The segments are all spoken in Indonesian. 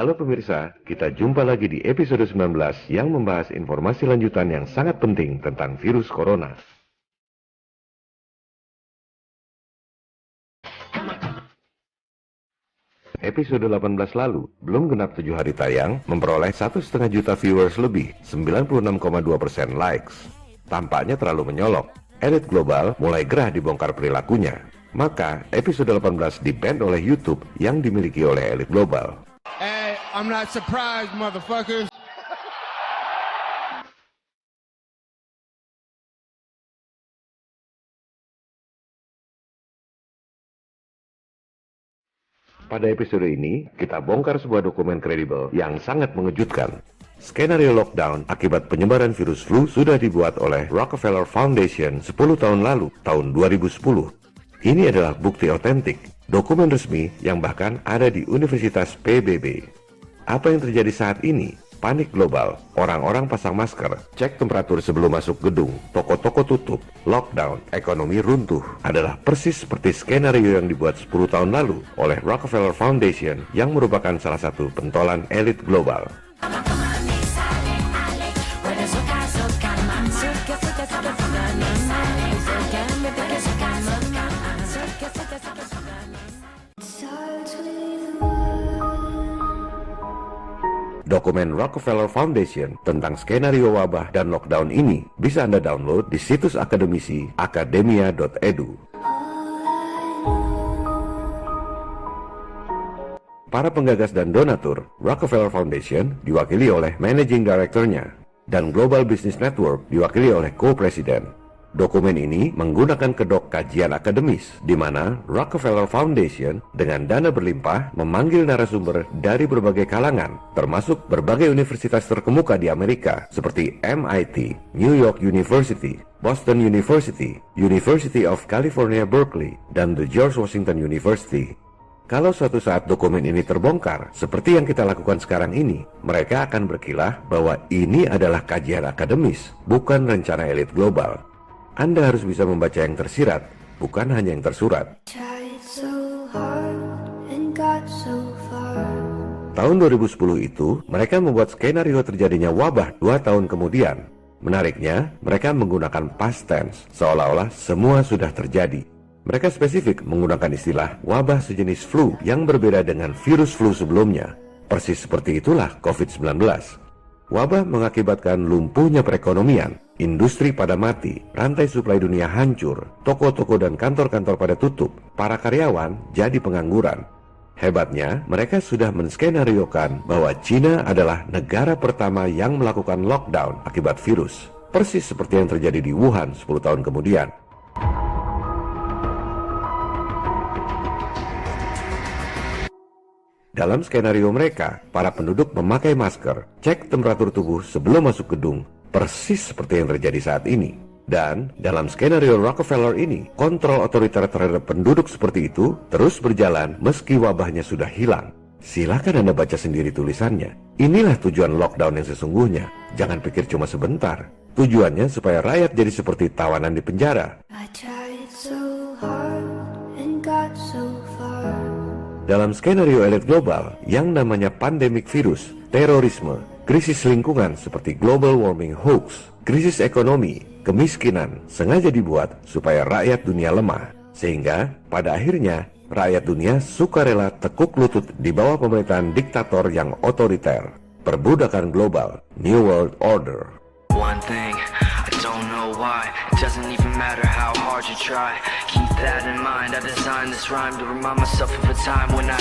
Halo pemirsa, kita jumpa lagi di episode 19 yang membahas informasi lanjutan yang sangat penting tentang virus corona. Episode 18 lalu, belum genap 7 hari tayang, memperoleh 1,5 juta viewers lebih, 96,2% likes. Tampaknya terlalu menyolok. Elit global mulai gerah dibongkar perilakunya. Maka, episode 18 di-ban oleh YouTube yang dimiliki oleh elit global. Hey, I'm not surprised, motherfuckers. Pada episode ini, kita bongkar sebuah dokumen kredibel yang sangat mengejutkan. Skenario lockdown akibat penyebaran virus flu sudah dibuat oleh Rockefeller Foundation 10 tahun lalu, tahun 2010. Ini adalah bukti otentik, dokumen resmi yang bahkan ada di Universitas PBB. Apa yang terjadi saat ini? Panik global, orang-orang pasang masker, cek temperatur sebelum masuk gedung, toko-toko tutup, lockdown, ekonomi runtuh, adalah persis seperti skenario yang dibuat 10 tahun lalu oleh Rockefeller Foundation yang merupakan salah satu pentolan elit global. Dokumen Rockefeller Foundation tentang skenario wabah dan lockdown ini bisa Anda download di situs akademisi academia.edu. Para penggagas dan donatur Rockefeller Foundation diwakili oleh Managing Director-nya dan Global Business Network diwakili oleh Co-Presiden. Dokumen ini menggunakan kedok kajian akademis, di mana Rockefeller Foundation dengan dana berlimpah memanggil narasumber dari berbagai kalangan, termasuk berbagai universitas terkemuka di Amerika, seperti MIT, New York University, Boston University, University of California Berkeley, dan The George Washington University. Kalau suatu saat dokumen ini terbongkar, seperti yang kita lakukan sekarang ini, mereka akan berkilah bahwa ini adalah kajian akademis, bukan rencana elit global. Anda harus bisa membaca yang tersirat, bukan hanya yang tersurat. Tahun 2010 itu, mereka membuat skenario terjadinya wabah 2 tahun kemudian. Menariknya, mereka menggunakan past tense, seolah-olah semua sudah terjadi. Mereka spesifik menggunakan istilah wabah sejenis flu yang berbeda dengan virus flu sebelumnya. Persis seperti itulah COVID-19. Wabah mengakibatkan lumpuhnya perekonomian, industri pada mati, rantai suplai dunia hancur, toko-toko dan kantor-kantor pada tutup, para karyawan jadi pengangguran. Hebatnya, mereka sudah menskenariokan bahwa Cina adalah negara pertama yang melakukan lockdown akibat virus, persis seperti yang terjadi di Wuhan 10 tahun kemudian. Dalam skenario mereka, para penduduk memakai masker, cek temperatur tubuh sebelum masuk gedung, persis seperti yang terjadi saat ini. Dan dalam skenario Rockefeller ini, kontrol otoriter terhadap penduduk seperti itu terus berjalan meski wabahnya sudah hilang. Silakan Anda baca sendiri tulisannya. Inilah tujuan lockdown yang sesungguhnya. Jangan pikir cuma sebentar. Tujuannya supaya rakyat jadi seperti tawanan di penjara. Dalam skenario elit global yang namanya pandemik virus, terorisme, krisis lingkungan seperti global warming hoax, krisis ekonomi, kemiskinan sengaja dibuat supaya rakyat dunia lemah. Sehingga pada akhirnya rakyat dunia sukarela tekuk lutut di bawah pemerintahan diktator yang otoriter. Perbudakan global, New World Order. One thing, I don't know why. It doesn't even matter how hard you try. Keep that in mind. I designed this rhyme to remind myself of a time when I...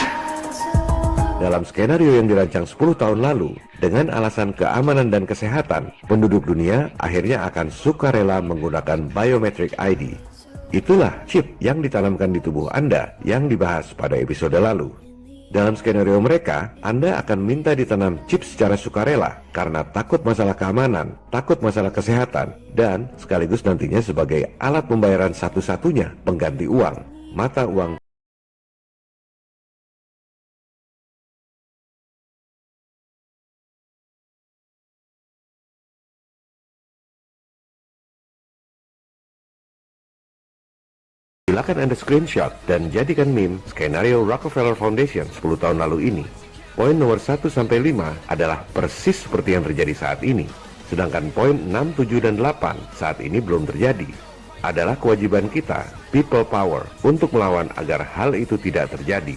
Dalam skenario yang dirancang 10 tahun lalu, dengan alasan keamanan dan kesehatan, penduduk dunia akhirnya akan sukarela menggunakan biometric ID. Itulah chip yang ditanamkan di tubuh Anda yang dibahas pada episode lalu. Dalam skenario mereka, Anda akan minta ditanam chip secara sukarela karena takut masalah keamanan, takut masalah kesehatan, dan sekaligus nantinya sebagai alat pembayaran satu-satunya pengganti uang, mata uang. Silakan Anda screenshot dan jadikan meme skenario Rockefeller Foundation 10 tahun lalu ini. Poin nomor 1-5 adalah persis seperti yang terjadi saat ini. Sedangkan poin 6, 7, dan 8 saat ini belum terjadi. Adalah kewajiban kita, people power, untuk melawan agar hal itu tidak terjadi.